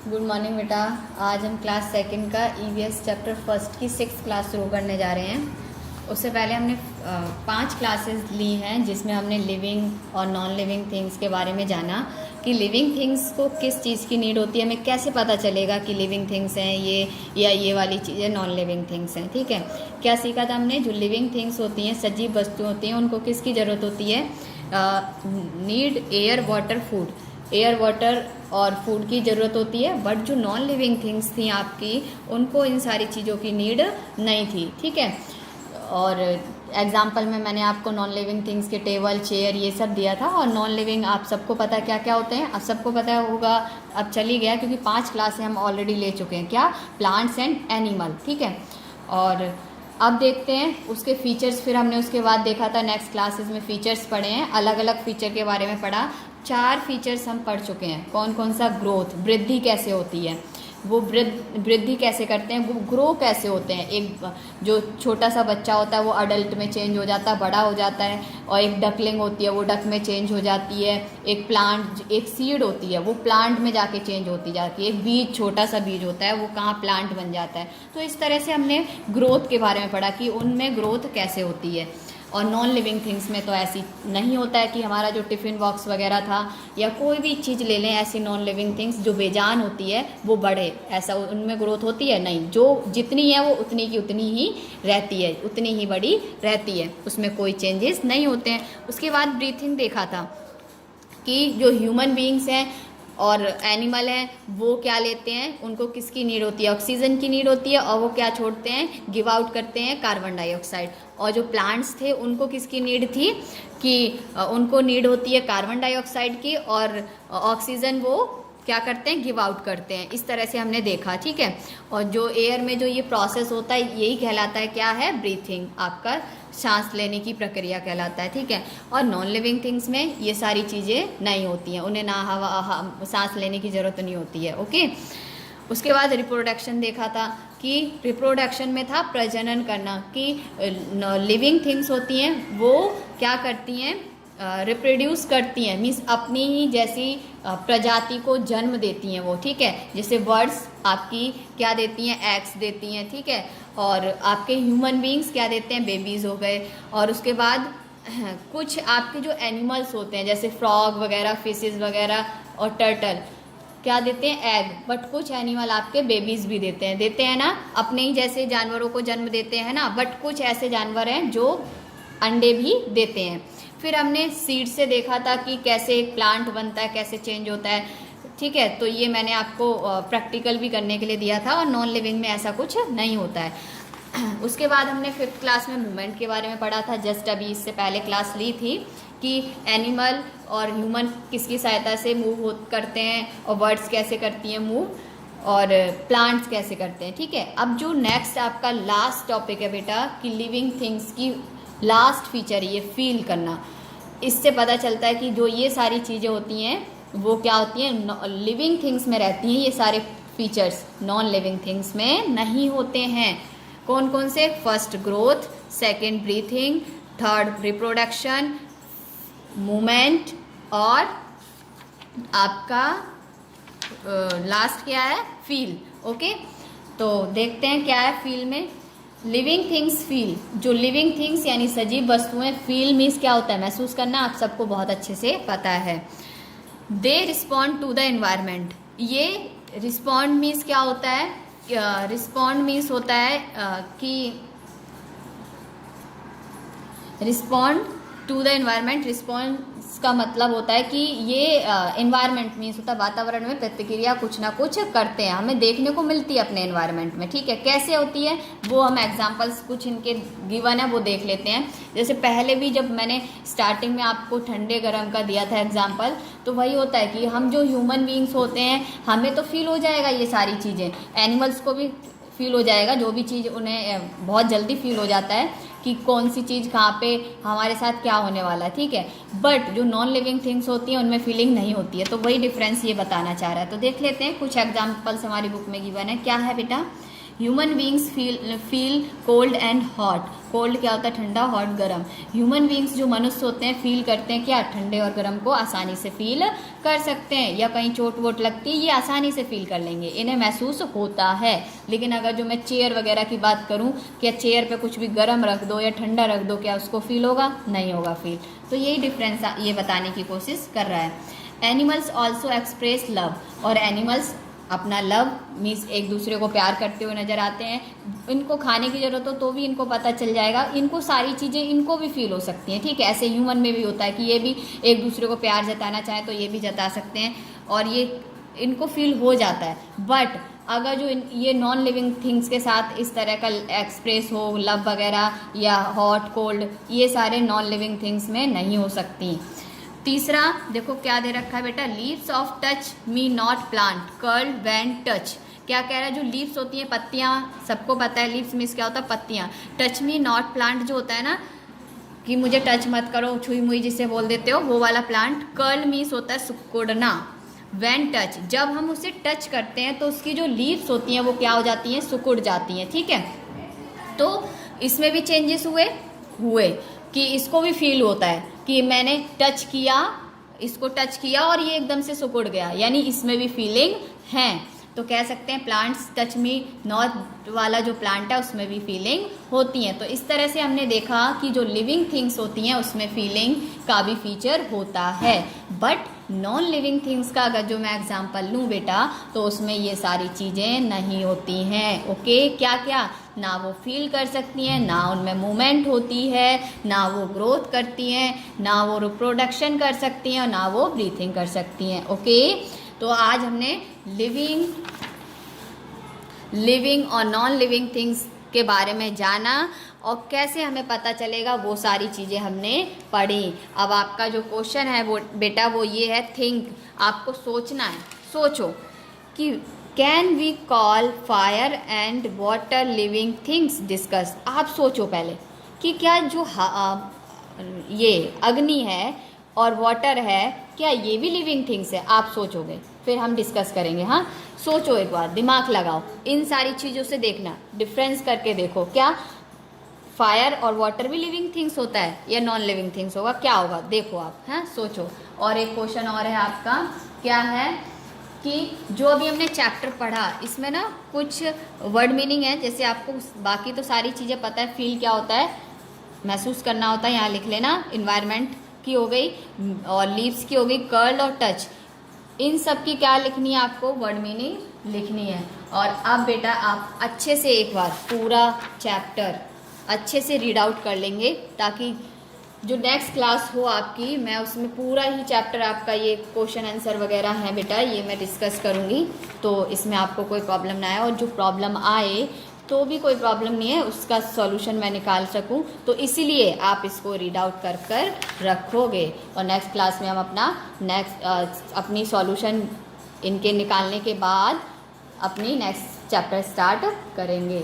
Good morning बेटा। आज हम क्लास सेकंड का ईवीएस चैप्टर फर्स्ट की 6th क्लास शुरू करने जा रहे हैं। उससे पहले हमने 5 क्लासेस ली हैं जिसमें हमने लिविंग और नॉन लिविंग थिंग्स के बारे में जाना कि लिविंग थिंग्स को किस चीज़ की नीड होती है, हमें कैसे पता चलेगा कि लिविंग थिंग्स हैं ये या ये वाली चीज़ें नॉन लिविंग थिंग्स हैं। ठीक है, क्या सीखा था हमने? जो लिविंग थिंग्स होती हैं, सजीव वस्तु होती हैं, उनको किसकी ज़रूरत होती है? Need air water food, air water और फूड की ज़रूरत होती है। बट जो नॉन लिविंग थिंग्स थी आपकी, उनको इन सारी चीज़ों की नीड नहीं थी। ठीक है, और एग्जाम्पल में मैंने आपको नॉन लिविंग थिंग्स के टेबल, चेयर ये सब दिया था। और नॉन लिविंग आप सबको पता है क्या क्या होते हैं, आप सबको पता होगा। अब चल ही गया क्योंकि 5 क्लासें हम ऑलरेडी ले चुके हैं। क्या? Plants and animal. ठीक है, और अब देखते हैं उसके फीचर्स। फिर हमने उसके बाद देखा था नेक्स्ट क्लासेस में फीचर्स पढ़े हैं, अलग अलग फीचर के बारे में पढ़ा। 4 फीचर्स हम पढ़ चुके हैं। कौन कौन सा? ग्रोथ, वृद्धि कैसे होती है, वो वृद्धि कैसे करते हैं, वो ग्रो कैसे होते हैं। एक जो छोटा सा बच्चा होता है वो अडल्ट में चेंज हो जाता है, बड़ा हो जाता है। और एक डकलिंग होती है वो डक में चेंज हो जाती है। एक प्लांट, एक सीड होती है वो प्लांट में जाके चेंज होती जाती है। एक बीज, छोटा सा बीज होता है वो कहाँ प्लांट बन जाता है। तो इस तरह से हमने ग्रोथ के बारे में पढ़ा कि उनमें ग्रोथ कैसे होती है। और नॉन लिविंग थिंग्स में तो ऐसी नहीं होता है कि हमारा जो टिफ़िन बॉक्स वगैरह था या कोई भी चीज़ ले लें, ऐसी नॉन लिविंग थिंग्स जो बेजान होती है वो बढ़े, ऐसा उनमें ग्रोथ होती है नहीं। जो जितनी है वो उतनी की उतनी ही रहती है, उतनी ही बड़ी रहती है, उसमें कोई चेंजेस नहीं होते हैं। उसके बाद ब्रीथिंग देखा था कि जो ह्यूमन बीइंग्स हैं और एनिमल हैं वो क्या लेते हैं, उनको किसकी नीड होती है? ऑक्सीजन की नीड होती है। और वो क्या छोड़ते हैं? गिव आउट करते हैं कार्बन डाइऑक्साइड। और जो प्लांट्स थे उनको किसकी नीड थी कि उनको नीड होती है कार्बन डाइऑक्साइड की, और ऑक्सीजन वो क्या करते हैं? गिव आउट करते हैं। इस तरह से हमने देखा। ठीक है, और जो एयर में जो ये प्रोसेस होता है यही कहलाता है क्या है? ब्रीथिंग, आपका सांस लेने की प्रक्रिया कहलाता है। ठीक है, और नॉन लिविंग थिंग्स में ये सारी चीज़ें नहीं होती हैं, उन्हें ना हवा सांस लेने की ज़रूरत नहीं होती है। ओके, उसके बाद रिप्रोडक्शन देखा था कि रिप्रोडक्शन में था प्रजनन करना, कि लिविंग थिंग्स होती हैं वो क्या करती हैं? रिप्रोड्यूस करती हैं, मीन्स अपनी ही जैसी प्रजाति को जन्म देती हैं वो। ठीक है, जैसे बर्ड्स आपकी क्या देती हैं? एग्स देती हैं। ठीक है, और आपके ह्यूमन बीइंग्स क्या देते हैं? बेबीज़ हो गए। और उसके बाद कुछ आपके जो एनिमल्स होते हैं जैसे फ्रॉग वगैरह, फिशेस वगैरह और टर्टल क्या देते हैं? एग। बट कुछ एनिमल आपके बेबीज़ भी देते हैं ना, अपने ही जैसे जानवरों को जन्म देते हैं ना। बट कुछ ऐसे जानवर हैं जो अंडे भी देते हैं। फिर हमने सीड से देखा था कि कैसे एक प्लांट बनता है, कैसे चेंज होता है। ठीक है, तो ये मैंने आपको प्रैक्टिकल भी करने के लिए दिया था। और नॉन लिविंग में ऐसा कुछ नहीं होता है। उसके बाद हमने 5th क्लास में मूवमेंट के बारे में पढ़ा था। जस्ट अभी इससे पहले क्लास ली थी कि एनिमल और ह्यूमन किसकी सहायता से मूव करते हैं, और बर्ड्स कैसे करती हैं मूव, और प्लांट्स कैसे करते हैं। ठीक है, अब जो नेक्स्ट आपका लास्ट टॉपिक है बेटा कि लिविंग थिंग्स की लास्ट फीचर ये फील करना। इससे पता चलता है कि जो ये सारी चीज़ें होती हैं वो क्या होती हैं? लिविंग थिंग्स में रहती हैं। ये सारे फीचर्स नॉन लिविंग थिंग्स में नहीं होते हैं। कौन कौन से? First growth, second breathing, third reproduction, movement, और आपका लास्ट क्या है? फील। ओके, तो देखते हैं क्या है फील में। लिविंग थिंग्स फील, जो लिविंग थिंग्स यानी सजीव वस्तुएं, फील मीन्स क्या होता है? महसूस करना। आप सबको बहुत अच्छे से पता है। They respond to the environment. ये रिस्पॉन्ड मीन्स क्या होता है? रिस्पॉन्ड मीन्स होता है कि respond to the environment. Response का मतलब होता है कि ये एनवायरनमेंट मीन्स होता है वातावरण में प्रतिक्रिया कुछ ना कुछ करते हैं, हमें देखने को मिलती है अपने एनवायरनमेंट में। ठीक है, कैसे होती है वो हम एग्जांपल्स कुछ इनके गिवन है वो देख लेते हैं। जैसे पहले भी जब मैंने स्टार्टिंग में आपको ठंडे गर्म का दिया था एग्जाम्पल, तो वही होता है कि हम जो ह्यूमन बीइंग्स होते हैं हमें तो फील हो जाएगा ये सारी चीज़ें, एनिमल्स को भी फील हो जाएगा। जो भी चीज़ उन्हें बहुत जल्दी फील हो जाता है कि कौन सी चीज़ कहाँ पे हमारे साथ क्या होने वाला है। ठीक है, बट जो नॉन लिविंग थिंग्स होती हैं उनमें फीलिंग नहीं होती है। तो वही डिफरेंस ये बताना चाह रहा है। तो देख लेते हैं, कुछ एग्जाम्पल्स हमारी बुक में गिवन है। क्या है बेटा human beings feel cold and hot. Cold क्या होता है? ठंडा, हॉट गर्म। ह्यूमन बींग्स जो मनुष्य होते हैं फील करते हैं क्या? ठंडे और गर्म को आसानी से फील कर सकते हैं, या कहीं चोट वोट लगती है ये आसानी से फील कर लेंगे, इन्हें महसूस होता है। लेकिन अगर जो मैं चेयर वगैरह की बात करूं, क्या चेयर पे कुछ भी गर्म रख दो या ठंडा रख दो, क्या उसको फील होगा? नहीं होगा फील। तो यही डिफरेंस ये बताने की कोशिश कर रहा है। एनिमल्स ऑल्सो एक्सप्रेस लव, और एनिमल्स अपना लव मीन्स एक दूसरे को प्यार करते हुए नजर आते हैं। इनको खाने की ज़रूरत हो तो भी इनको पता चल जाएगा, इनको सारी चीज़ें इनको भी फील हो सकती हैं, ठीक है। ऐसे ह्यूमन में भी होता है कि ये भी एक दूसरे को प्यार जताना चाहे तो ये भी जता सकते हैं, और ये इनको फील हो जाता है। बट अगर जो ये नॉन लिविंग थिंग्स के साथ इस तरह का एक्सप्रेस हो, लव वगैरह या हॉट कोल्ड, ये सारे नॉन लिविंग थिंग्स में नहीं हो सकती। तीसरा देखो क्या दे रखा है बेटा, leaves of touch me not plant curl when touch. क्या कह रहा है? जो लीव्स होती हैं, पत्तियां, सबको पता है लीव्स मीन्स क्या होता है? पत्तियां। टच मी नॉट प्लांट जो होता है ना, कि मुझे टच मत करो, छुई मुई जिसे बोल देते हो, वो वाला प्लांट। कर्ल मीन्स होता है सिकुड़ना। व्हेन टच, जब हम उसे टच करते हैं तो उसकी जो लीव्स होती हैं वो क्या हो जाती हैं? सिकुड़ जाती हैं, ठीक है। तो इसमें भी चेंजेस हुए कि इसको भी फील होता है कि मैंने टच किया, इसको टच किया और ये एकदम से सिकुड़ गया, यानी इसमें भी फीलिंग है। तो कह सकते हैं प्लांट्स टच मी नॉट वाला जो प्लांट है उसमें भी फीलिंग होती है। तो इस तरह से हमने देखा कि जो लिविंग थिंग्स होती हैं उसमें फीलिंग का भी फीचर होता है। बट नॉन लिविंग थिंग्स का अगर जो मैं एग्जांपल लूँ बेटा, तो उसमें ये सारी चीज़ें नहीं होती हैं। ओके, क्या क्या? ना वो फील कर सकती हैं, ना उनमें मूवमेंट होती है, ना वो ग्रोथ करती हैं, ना वो रिप्रोडक्शन कर सकती हैं, और ना वो ब्रीथिंग कर सकती हैं। ओके, तो आज हमने लिविंग और नॉन लिविंग थिंग्स के बारे में जाना, और कैसे हमें पता चलेगा वो सारी चीज़ें हमने पढ़ी। अब आपका जो क्वेश्चन है वो बेटा वो ये है, थिंक, आपको सोचना है। सोचो कि can we call fire and water living things? Discuss. आप सोचो पहले कि क्या जो ये अग्नि है और वाटर है, क्या ये भी लिविंग थिंग्स है? आप सोचोगे, फिर हम डिस्कस करेंगे। हाँ, सोचो एक बार, दिमाग लगाओ, इन सारी चीज़ों से देखना, डिफरेंस करके देखो, क्या फायर और वाटर भी लिविंग थिंग्स होता है या नॉन लिविंग थिंग्स होगा? क्या होगा देखो आप। हाँ, सोचो। और एक क्वेश्चन और है आपका, क्या है कि जो अभी हमने चैप्टर पढ़ा इसमें ना कुछ वर्ड मीनिंग है, जैसे आपको बाकी तो सारी चीज़ें पता है, फील क्या होता है, महसूस करना होता है, यहाँ लिख लेना। इन्वायरमेंट की हो गई, और लीव्स की हो गई, कर्ल और टच, इन सब की क्या लिखनी है आपको? वर्ड मीनिंग लिखनी है। और अब बेटा आप अच्छे से एक बार पूरा चैप्टर अच्छे से रीड आउट कर लेंगे, ताकि जो नेक्स्ट क्लास हो आपकी, मैं उसमें पूरा ही चैप्टर आपका ये क्वेश्चन आंसर वगैरह है बेटा, ये मैं डिस्कस करूँगी, तो इसमें आपको कोई प्रॉब्लम ना आए, और जो प्रॉब्लम आए तो भी कोई प्रॉब्लम नहीं है, उसका सॉल्यूशन मैं निकाल सकूं, तो इसीलिए आप इसको रीड आउट कर कर रखोगे। और नेक्स्ट क्लास में हम अपनी सॉल्यूशन इनके निकालने के बाद अपनी नेक्स्ट चैप्टर स्टार्ट करेंगे।